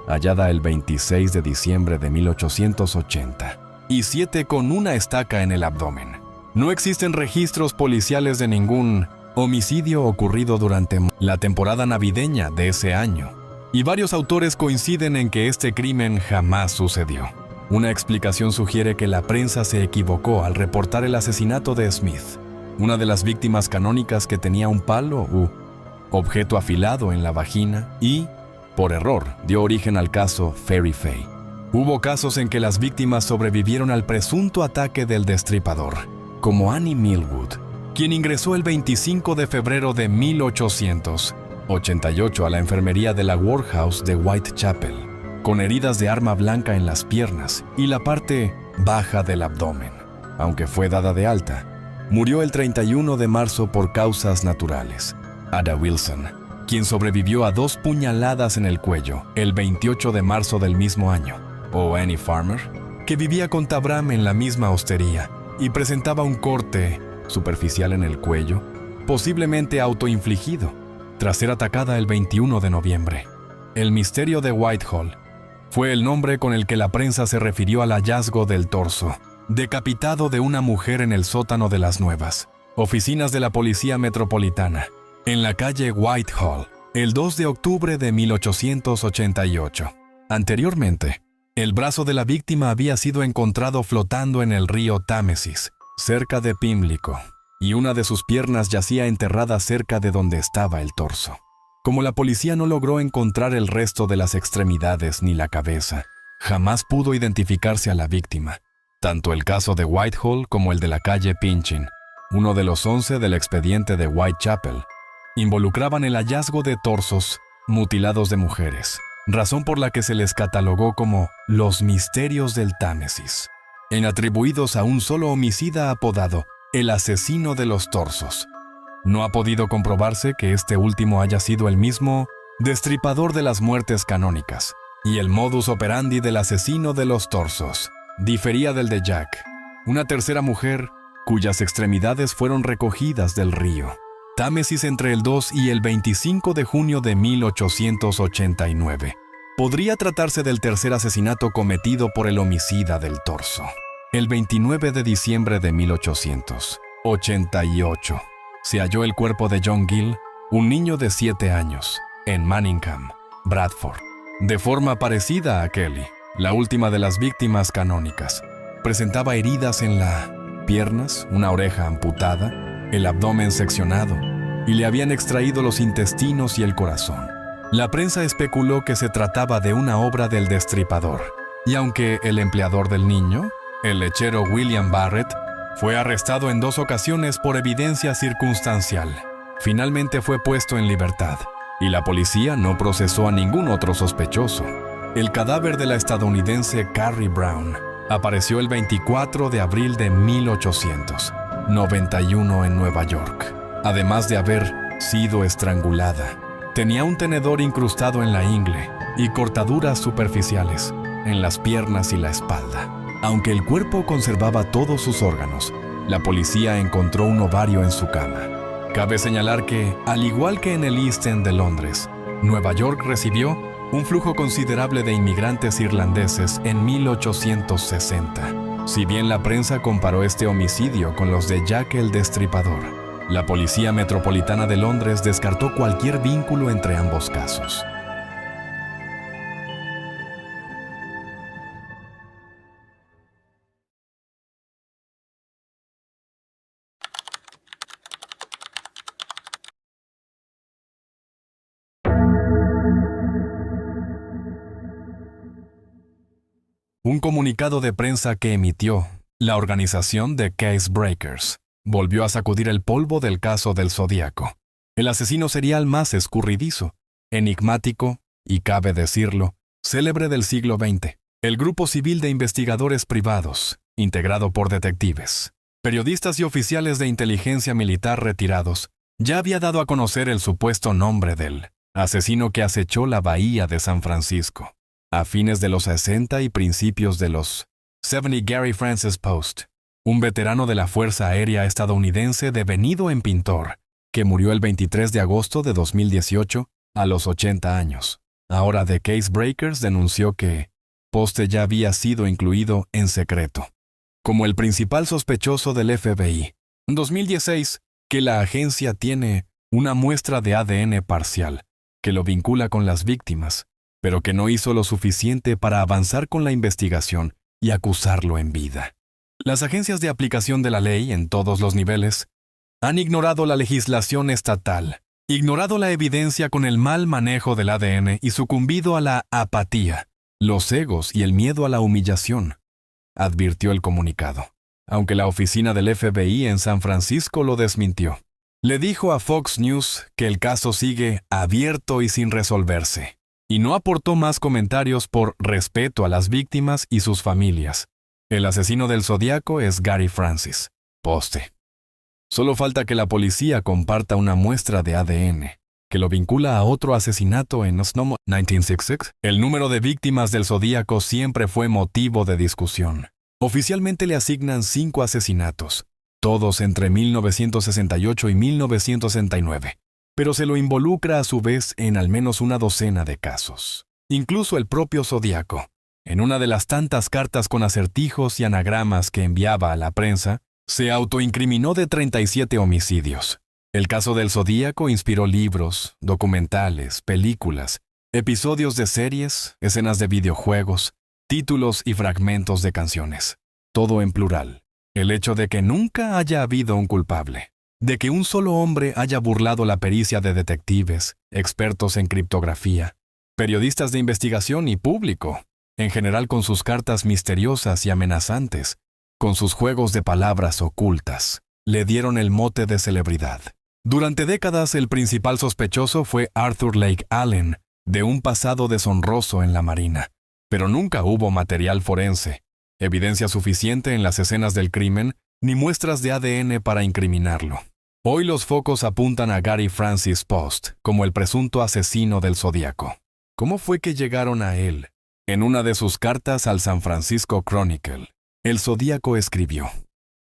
hallada el 26 de diciembre de 1880, y 7 con una estaca en el abdomen. No existen registros policiales de ningún homicidio ocurrido durante la temporada navideña de ese año, y varios autores coinciden en que este crimen jamás sucedió. Una explicación sugiere que la prensa se equivocó al reportar el asesinato de Smith, una de las víctimas canónicas que tenía un palo u objeto afilado en la vagina y, por error, dio origen al caso Fairy Fay. Hubo casos en que las víctimas sobrevivieron al presunto ataque del Destripador, como Annie Millwood, quien ingresó el 25 de febrero de 1888 a la enfermería de la Workhouse de Whitechapel, con heridas de arma blanca en las piernas y la parte baja del abdomen. Aunque fue dada de alta, murió el 31 de marzo por causas naturales. Ada Wilson, quien sobrevivió a 2 puñaladas en el cuello el 28 de marzo del mismo año, o Annie Farmer, que vivía con Tabram en la misma hostería y presentaba un corte superficial en el cuello, posiblemente autoinfligido, tras ser atacada el 21 de noviembre. El misterio de Whitehall fue el nombre con el que la prensa se refirió al hallazgo del torso decapitado de una mujer en el sótano de las nuevas oficinas de la Policía Metropolitana, en la calle Whitehall, el 2 de octubre de 1888. Anteriormente, el brazo de la víctima había sido encontrado flotando en el río Támesis, cerca de Pimlico, y una de sus piernas yacía enterrada cerca de donde estaba el torso. Como la policía no logró encontrar el resto de las extremidades ni la cabeza, jamás pudo identificarse a la víctima. Tanto el caso de Whitehall como el de la calle Pinchin, uno de los 11 del expediente de Whitechapel, involucraban el hallazgo de torsos mutilados de mujeres, razón por la que se les catalogó como los misterios del Támesis, atribuidos a un solo homicida apodado el asesino de los torsos. No ha podido comprobarse que este último haya sido el mismo destripador de las muertes canónicas, y el modus operandi del asesino de los torsos difería del de Jack, una tercera mujer cuyas extremidades fueron recogidas del río Támesis entre el 2 y el 25 de junio de 1889. Podría tratarse del tercer asesinato cometido por el homicida del torso. El 29 de diciembre de 1888 se halló el cuerpo de John Gill, un niño de 7 años, en Manningham, Bradford. De forma parecida a Kelly, la última de las víctimas canónicas, presentaba heridas en la piernas, una oreja amputada, el abdomen seccionado, y le habían extraído los intestinos y el corazón. La prensa especuló que se trataba de una obra del destripador, y aunque el empleador del niño, el lechero William Barrett, fue arrestado en 2 ocasiones por evidencia circunstancial, finalmente fue puesto en libertad, y la policía no procesó a ningún otro sospechoso. El cadáver de la estadounidense Carrie Brown apareció el 24 de abril de 1891 en Nueva York. Además de haber sido estrangulada, tenía un tenedor incrustado en la ingle y cortaduras superficiales en las piernas y la espalda. Aunque el cuerpo conservaba todos sus órganos, la policía encontró un ovario en su cama. Cabe señalar que, al igual que en el East End de Londres, Nueva York recibió un flujo considerable de inmigrantes irlandeses en 1860. Si bien la prensa comparó este homicidio con los de Jack el Destripador, la Policía Metropolitana de Londres descartó cualquier vínculo entre ambos casos. Un comunicado de prensa que emitió la organización de Case Breakers volvió a sacudir el polvo del caso del Zodíaco, el asesino serial más escurridizo, enigmático y, cabe decirlo, célebre del siglo XX. El grupo civil de investigadores privados, integrado por detectives, periodistas y oficiales de inteligencia militar retirados, ya había dado a conocer el supuesto nombre del asesino que acechó la bahía de San Francisco a fines de los 60 y principios de los 70. Gary Francis Post, un veterano de la Fuerza Aérea estadounidense devenido en pintor, que murió el 23 de agosto de 2018 a los 80 años. Ahora The Case Breakers denunció que Poste ya había sido incluido en secreto como el principal sospechoso del FBI. En 2016, que la agencia tiene una muestra de ADN parcial que lo vincula con las víctimas, pero que no hizo lo suficiente para avanzar con la investigación y acusarlo en vida. Las agencias de aplicación de la ley en todos los niveles han ignorado la legislación estatal, ignorado la evidencia con el mal manejo del ADN y sucumbido a la apatía, los egos y el miedo a la humillación, advirtió el comunicado, aunque la oficina del FBI en San Francisco lo desmintió. Le dijo a Fox News que el caso sigue abierto y sin resolverse, y no aportó más comentarios por respeto a las víctimas y sus familias. El asesino del Zodíaco es Gary Francis Poste. Solo falta que la policía comparta una muestra de ADN que lo vincula a otro asesinato en 1966. El número de víctimas del Zodíaco siempre fue motivo de discusión. Oficialmente le asignan 5 asesinatos, todos entre 1968 y 1969, pero se lo involucra a su vez en al menos una docena de casos. Incluso el propio Zodíaco, en una de las tantas cartas con acertijos y anagramas que enviaba a la prensa, se autoincriminó de 37 homicidios. El caso del Zodíaco inspiró libros, documentales, películas, episodios de series, escenas de videojuegos, títulos y fragmentos de canciones. Todo en plural. El hecho de que nunca haya habido un culpable, de que un solo hombre haya burlado la pericia de detectives, expertos en criptografía, periodistas de investigación y público, en general con sus cartas misteriosas y amenazantes, con sus juegos de palabras ocultas, le dieron el mote de celebridad. Durante décadas el principal sospechoso fue Arthur Lake Allen, de un pasado deshonroso en la Marina, pero nunca hubo material forense, evidencia suficiente en las escenas del crimen, ni muestras de ADN para incriminarlo. Hoy los focos apuntan a Gary Francis Post como el presunto asesino del Zodíaco. ¿Cómo fue que llegaron a él? En una de sus cartas al San Francisco Chronicle, el Zodíaco escribió: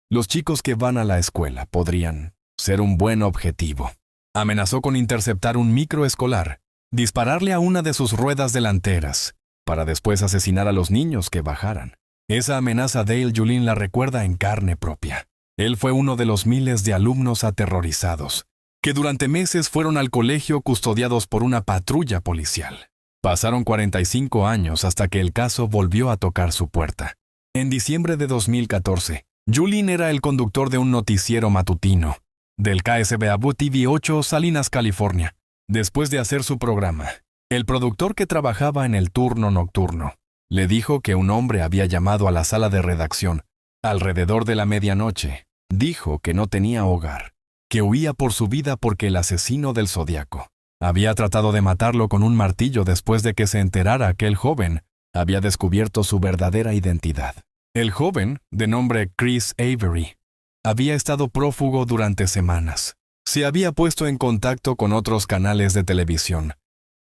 «Los chicos que van a la escuela podrían ser un buen objetivo». Amenazó con interceptar un micro escolar, dispararle a una de sus ruedas delanteras, para después asesinar a los niños que bajaran. Esa amenaza Dale Julin la recuerda en carne propia. Él fue uno de los miles de alumnos aterrorizados, que durante meses fueron al colegio custodiados por una patrulla policial. Pasaron 45 años hasta que el caso volvió a tocar su puerta. En diciembre de 2014, Julin era el conductor de un noticiero matutino del KSBABU TV 8 Salinas, California. Después de hacer su programa, el productor que trabajaba en el turno nocturno le dijo que un hombre había llamado a la sala de redacción alrededor de la medianoche. Dijo que no tenía hogar, que huía por su vida porque el asesino del Zodíaco había tratado de matarlo con un martillo después de que se enterara que el joven había descubierto su verdadera identidad. El joven, de nombre Chris Avery, había estado prófugo durante semanas. Se había puesto en contacto con otros canales de televisión,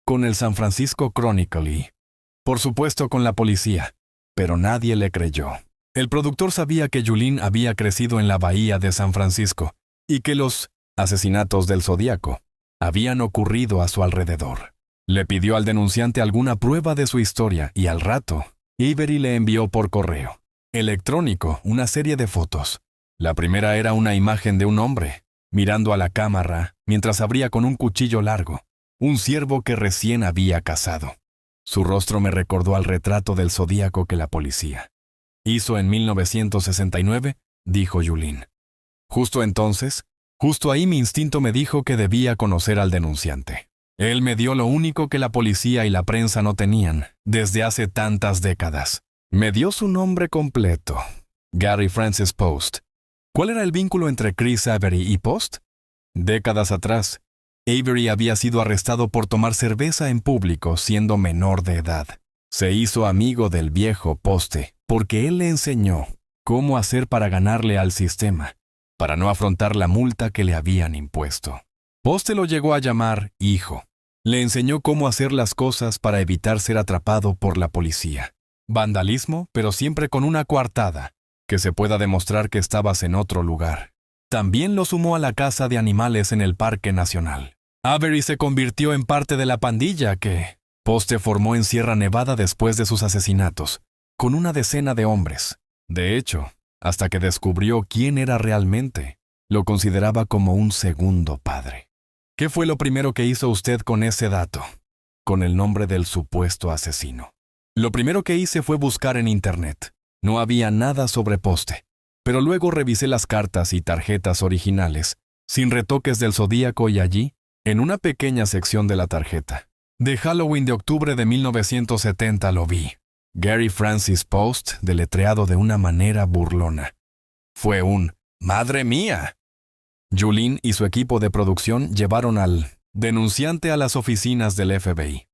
con el San Francisco Chronicle y, por supuesto, con la policía, pero nadie le creyó. El productor sabía que Julin había crecido en la bahía de San Francisco y que los asesinatos del Zodíaco habían ocurrido a su alrededor. Le pidió al denunciante alguna prueba de su historia y al rato, Avery le envió por correo electrónico una serie de fotos. La primera era una imagen de un hombre mirando a la cámara mientras abría con un cuchillo largo un ciervo que recién había cazado. Su rostro me recordó al retrato del Zodíaco que la policía hizo en 1969, dijo Julin. Justo entonces, justo ahí mi instinto me dijo que debía conocer al denunciante. Él me dio lo único que la policía y la prensa no tenían desde hace tantas décadas. Me dio su nombre completo, Gary Francis Post. ¿Cuál era el vínculo entre Chris Avery y Post? Décadas atrás, Avery había sido arrestado por tomar cerveza en público siendo menor de edad. Se hizo amigo del viejo Poste porque él le enseñó cómo hacer para ganarle al sistema, para no afrontar la multa que le habían impuesto. Poste lo llegó a llamar hijo. Le enseñó cómo hacer las cosas para evitar ser atrapado por la policía. Vandalismo, pero siempre con una coartada, que se pueda demostrar que estabas en otro lugar. También lo sumó a la caza de animales en el Parque Nacional. Avery se convirtió en parte de la pandilla que Poste formó en Sierra Nevada después de sus asesinatos, con una decena de hombres. De hecho, hasta que descubrió quién era realmente, lo consideraba como un segundo padre. ¿Qué fue lo primero que hizo usted con ese dato? Con el nombre del supuesto asesino. Lo primero que hice fue buscar en Internet. No había nada sobre Poste, pero luego revisé las cartas y tarjetas originales, sin retoques del Zodíaco, y allí, en una pequeña sección de la tarjeta, de Halloween de octubre de 1970 lo vi. Gary Francis Post, deletreado de una manera burlona. Fue un ¡madre mía! Julin y su equipo de producción llevaron al denunciante a las oficinas del FBI.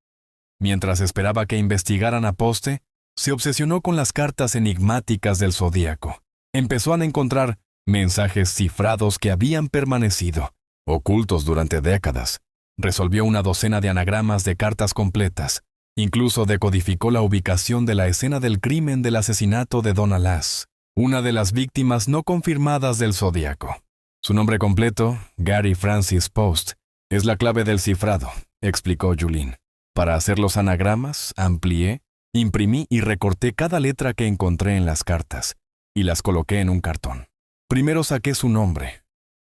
Mientras esperaba que investigaran a Poste, se obsesionó con las cartas enigmáticas del Zodíaco. Empezó a encontrar mensajes cifrados que habían permanecido ocultos durante décadas. Resolvió una docena de anagramas de cartas completas. Incluso decodificó la ubicación de la escena del crimen del asesinato de Donna Lass, una de las víctimas no confirmadas del Zodíaco. Su nombre completo, Gary Francis Post, es la clave del cifrado, explicó Julin. Para hacer los anagramas, amplié, imprimí y recorté cada letra que encontré en las cartas y las coloqué en un cartón. Primero saqué su nombre.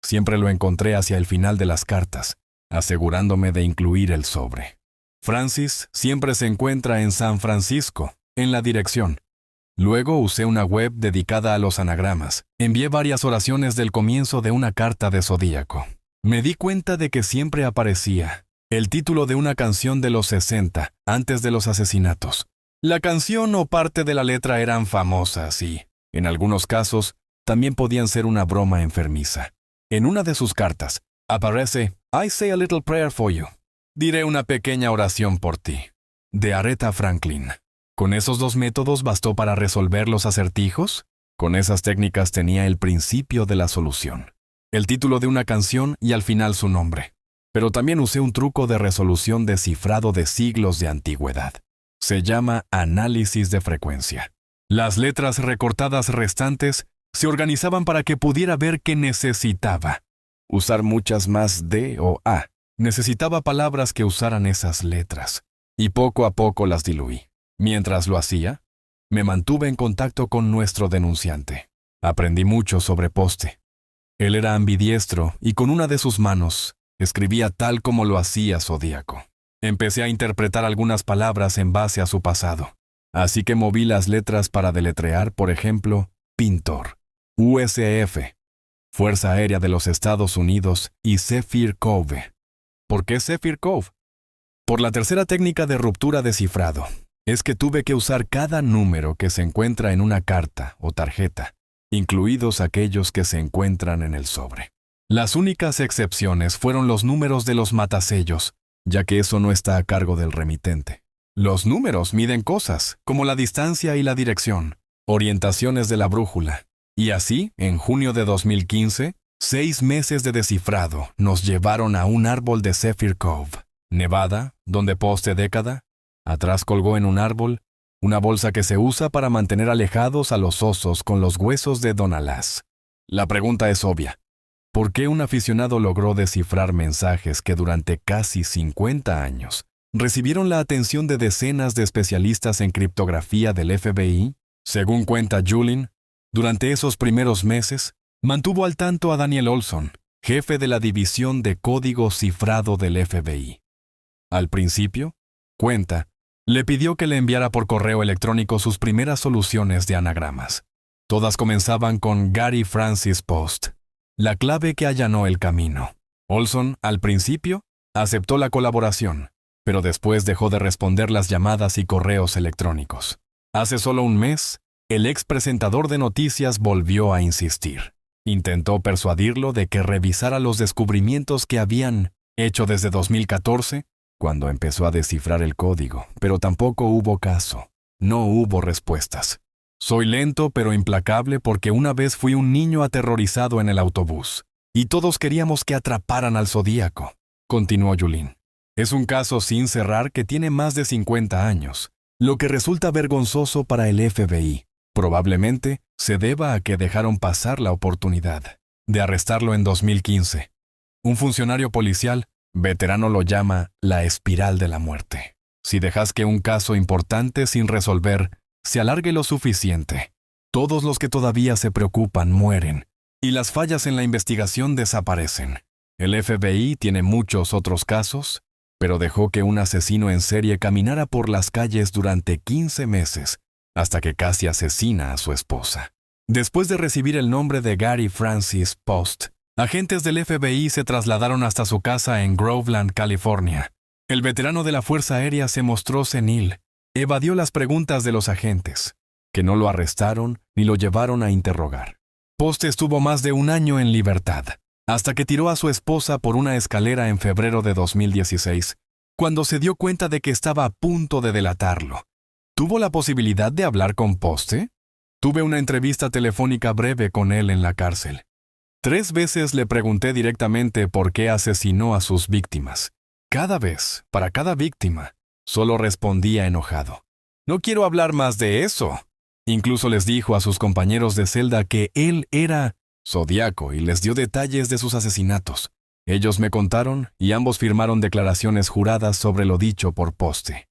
Siempre lo encontré hacia el final de las cartas, asegurándome de incluir el sobre. Francis siempre se encuentra en San Francisco, en la dirección. Luego usé una web dedicada a los anagramas. Envié varias oraciones del comienzo de una carta de Zodíaco. Me di cuenta de que siempre aparecía el título de una canción de los 60, antes de los asesinatos. La canción o parte de la letra eran famosas y, en algunos casos, también podían ser una broma enfermiza. En una de sus cartas, aparece I say a little prayer for you. Diré una pequeña oración por ti. De Aretha Franklin. ¿Con esos dos métodos bastó para resolver los acertijos? Con esas técnicas tenía el principio de la solución, el título de una canción y al final su nombre. Pero también usé un truco de resolución descifrado de siglos de antigüedad. Se llama análisis de frecuencia. Las letras recortadas restantes se organizaban para que pudiera ver que necesitaba usar muchas más D o A. Necesitaba palabras que usaran esas letras, y poco a poco las diluí. Mientras lo hacía, me mantuve en contacto con nuestro denunciante. Aprendí mucho sobre Poste. Él era ambidiestro y con una de sus manos escribía tal como lo hacía Zodíaco. Empecé a interpretar algunas palabras en base a su pasado. Así que moví las letras para deletrear, por ejemplo, pintor, USF, Fuerza Aérea de los Estados Unidos y Zephyr Cove. ¿Por qué Zephyr Cove? Por la tercera técnica de ruptura de cifrado. Es que tuve que usar cada número que se encuentra en una carta o tarjeta, incluidos aquellos que se encuentran en el sobre. Las únicas excepciones fueron los números de los matasellos, ya que eso no está a cargo del remitente. Los números miden cosas, como la distancia y la dirección, orientaciones de la brújula. Y así, en junio de 2015, 6 meses de descifrado nos llevaron a un árbol de Zephyr Cove, Nevada, donde Poste década, atrás colgó en un árbol una bolsa que se usa para mantener alejados a los osos con los huesos de Don Alás. La pregunta es obvia. ¿Por qué un aficionado logró descifrar mensajes que durante casi 50 años recibieron la atención de decenas de especialistas en criptografía del FBI? Según cuenta Julin, durante esos primeros meses, mantuvo al tanto a Daniel Olson, jefe de la división de código cifrado del FBI. Al principio, cuenta, le pidió que le enviara por correo electrónico sus primeras soluciones de anagramas. Todas comenzaban con Gary Francis Post, la clave que allanó el camino. Olson, al principio, aceptó la colaboración, pero después dejó de responder las llamadas y correos electrónicos. Hace solo un mes, el ex presentador de noticias volvió a insistir. Intentó persuadirlo de que revisara los descubrimientos que habían hecho desde 2014, cuando empezó a descifrar el código, pero tampoco hubo caso. No hubo respuestas. Soy lento pero implacable porque una vez fui un niño aterrorizado en el autobús, y todos queríamos que atraparan al Zodíaco, continuó Julin. Es un caso sin cerrar que tiene más de 50 años, lo que resulta vergonzoso para el FBI. Probablemente se deba a que dejaron pasar la oportunidad de arrestarlo en 2015. Un funcionario policial, veterano, lo llama la espiral de la muerte. Si dejas que un caso importante sin resolver se alargue lo suficiente, todos los que todavía se preocupan mueren y las fallas en la investigación desaparecen. El FBI tiene muchos otros casos, pero dejó que un asesino en serie caminara por las calles durante 15 meses, hasta que casi asesina a su esposa. Después de recibir el nombre de Gary Francis Post, agentes del FBI se trasladaron hasta su casa en Groveland, California. El veterano de la Fuerza Aérea se mostró senil. Evadió las preguntas de los agentes, que no lo arrestaron ni lo llevaron a interrogar. Post estuvo más de un año en libertad, hasta que tiró a su esposa por una escalera en febrero de 2016, cuando se dio cuenta de que estaba a punto de delatarlo. ¿Tuvo la posibilidad de hablar con Poste? Tuve una entrevista telefónica breve con él en la cárcel. 3 veces le pregunté directamente por qué asesinó a sus víctimas. Cada vez, para cada víctima, solo respondía enojado. No quiero hablar más de eso. Incluso les dijo a sus compañeros de celda que él era Zodíaco y les dio detalles de sus asesinatos. Ellos me contaron y ambos firmaron declaraciones juradas sobre lo dicho por Poste.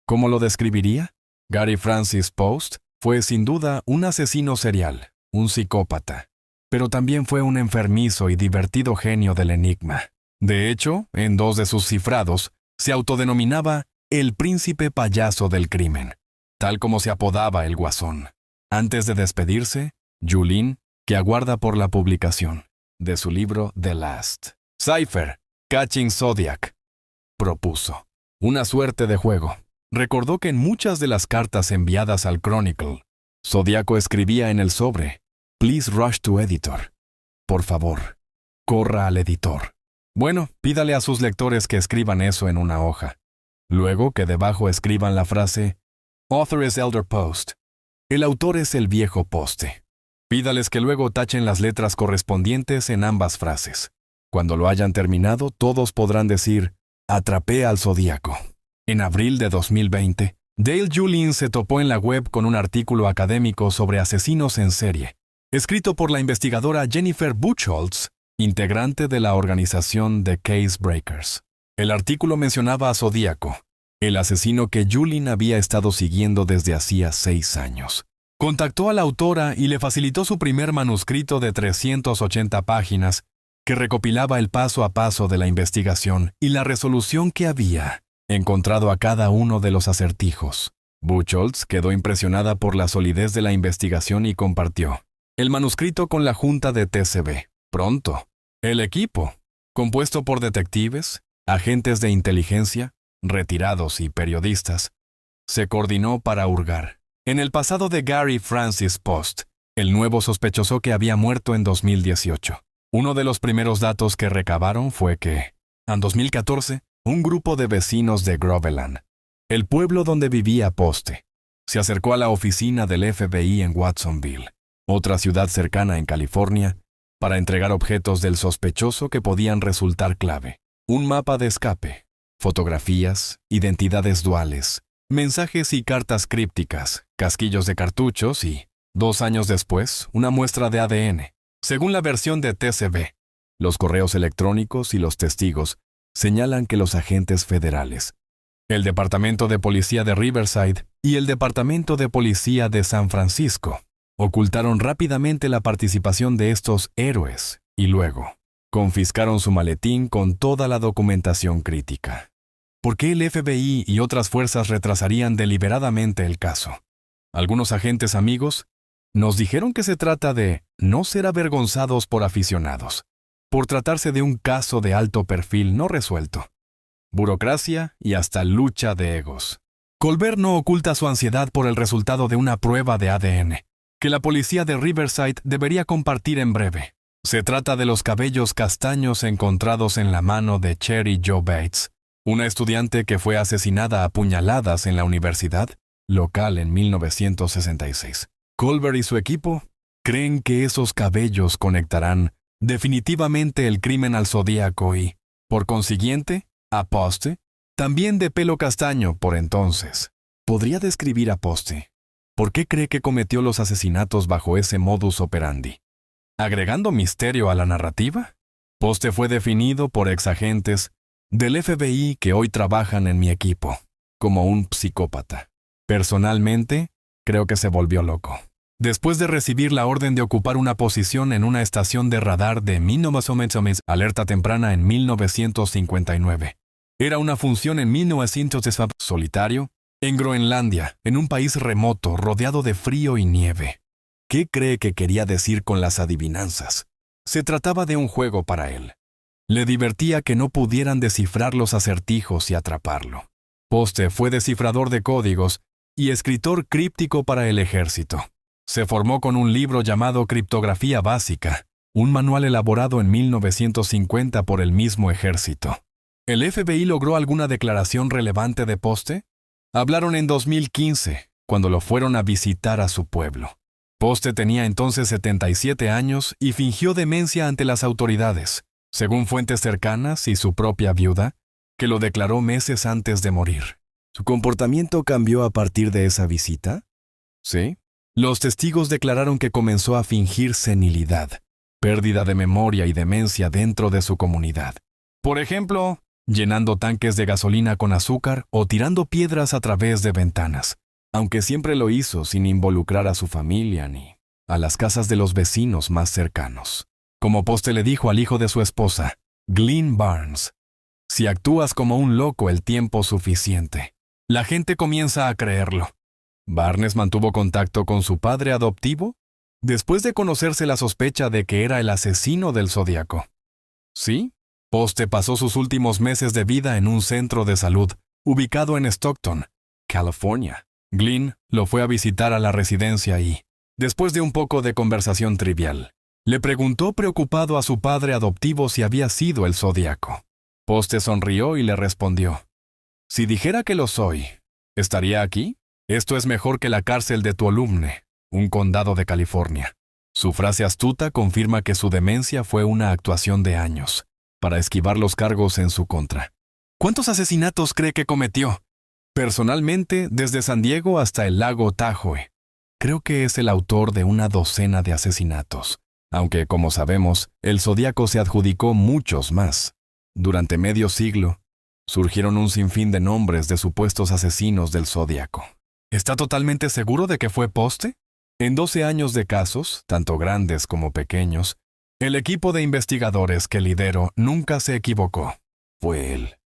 ¿Cómo lo describiría? Gary Francis Post fue sin duda un asesino serial, un psicópata, pero también fue un enfermizo y divertido genio del enigma. De hecho, en 2 de sus cifrados, se autodenominaba el príncipe payaso del crimen, tal como se apodaba el Guasón. Antes de despedirse, Julin, que aguarda por la publicación de su libro The Last Cipher, Catching Zodiac, propuso una suerte de juego. Recordó que en muchas de las cartas enviadas al Chronicle, Zodíaco escribía en el sobre, Please rush to editor. Por favor, corra al editor. Bueno, pídale a sus lectores que escriban eso en una hoja. Luego que debajo escriban la frase Author is Elder Post. El autor es el viejo poste. Pídales que luego tachen las letras correspondientes en ambas frases. Cuando lo hayan terminado, todos podrán decir Atrapé al Zodíaco. En abril de 2020, Dale Julin se topó en la web con un artículo académico sobre asesinos en serie, escrito por la investigadora Jennifer Buchholz, integrante de la organización The Case Breakers. El artículo mencionaba a Zodíaco, el asesino que Julin había estado siguiendo desde hacía 6 años. Contactó a la autora y le facilitó su primer manuscrito de 380 páginas que recopilaba el paso a paso de la investigación y la resolución que había encontrado a cada uno de los acertijos. Buchholz quedó impresionada por la solidez de la investigación y compartió el manuscrito con la junta de TCB. Pronto, el equipo, compuesto por detectives, agentes de inteligencia, retirados y periodistas, se coordinó para hurgar en el pasado de Gary Francis Post, el nuevo sospechoso que había muerto en 2018. Uno de los primeros datos que recabaron fue que, en 2014, un grupo de vecinos de Groveland, el pueblo donde vivía Poste, se acercó a la oficina del FBI en Watsonville, otra ciudad cercana en California, para entregar objetos del sospechoso que podían resultar clave. Un mapa de escape, fotografías, identidades duales, mensajes y cartas crípticas, casquillos de cartuchos y, 2 años después, una muestra de ADN. Según la versión de TCB, los correos electrónicos y los testigos señalan que los agentes federales, el Departamento de Policía de Riverside y el Departamento de Policía de San Francisco, ocultaron rápidamente la participación de estos héroes y luego confiscaron su maletín con toda la documentación crítica. ¿Por qué el FBI y otras fuerzas retrasarían deliberadamente el caso? Algunos agentes amigos nos dijeron que se trata de no ser avergonzados por aficionados, por tratarse de un caso de alto perfil no resuelto. Burocracia y hasta lucha de egos. Colbert no oculta su ansiedad por el resultado de una prueba de ADN, que la policía de Riverside debería compartir en breve. Se trata de los cabellos castaños encontrados en la mano de Cherry Jo Bates, una estudiante que fue asesinada a puñaladas en la universidad local en 1966. Colbert y su equipo creen que esos cabellos conectarán definitivamente el crimen al Zodíaco y, por consiguiente, a Poste, también de pelo castaño por entonces. ¿Podría describir a Poste? ¿Por qué cree que cometió los asesinatos bajo ese modus operandi? ¿Agregando misterio a la narrativa? Poste fue definido por exagentes del FBI que hoy trabajan en mi equipo como un psicópata. Personalmente, creo que se volvió loco. Después de recibir la orden de ocupar una posición en una estación de radar de alerta temprana en 1959. Era una función en 1900 solitario, en Groenlandia, en un país remoto, rodeado de frío y nieve. ¿Qué cree que quería decir con las adivinanzas? Se trataba de un juego para él. Le divertía que no pudieran descifrar los acertijos y atraparlo. Poste fue descifrador de códigos y escritor críptico para el ejército. Se formó con un libro llamado Criptografía Básica, un manual elaborado en 1950 por el mismo ejército. ¿El FBI logró alguna declaración relevante de Poste? Hablaron en 2015, cuando lo fueron a visitar a su pueblo. Poste tenía entonces 77 años y fingió demencia ante las autoridades, según fuentes cercanas y su propia viuda, que lo declaró meses antes de morir. ¿Su comportamiento cambió a partir de esa visita? Sí. Los testigos declararon que comenzó a fingir senilidad, pérdida de memoria y demencia dentro de su comunidad. Por ejemplo, llenando tanques de gasolina con azúcar o tirando piedras a través de ventanas, aunque siempre lo hizo sin involucrar a su familia ni a las casas de los vecinos más cercanos. Como Poste le dijo al hijo de su esposa, Glynn Barnes, si actúas como un loco el tiempo suficiente, la gente comienza a creerlo. Barnes mantuvo contacto con su padre adoptivo después de conocerse la sospecha de que era el asesino del Zodíaco. Sí, Poste pasó sus últimos meses de vida en un centro de salud ubicado en Stockton, California. Glynn lo fue a visitar a la residencia y, después de un poco de conversación trivial, Le preguntó preocupado a su padre adoptivo si había sido el Zodíaco. Poste sonrió y le respondió: «Si dijera que lo soy, ¿estaría aquí? Esto es mejor que la cárcel de Tuolumne, un condado de California». Su frase astuta confirma que su demencia fue una actuación de años, para esquivar los cargos en su contra. ¿Cuántos asesinatos cree que cometió? Personalmente, desde San Diego hasta el lago Tahoe. Creo que es el autor de una docena de asesinatos, aunque, como sabemos, el Zodíaco se adjudicó muchos más. Durante medio siglo, surgieron un sinfín de nombres de supuestos asesinos del Zodíaco. ¿Está totalmente seguro de que fue Poste? En 12 años de casos, tanto grandes como pequeños, el equipo de investigadores que lidero nunca se equivocó. Fue él.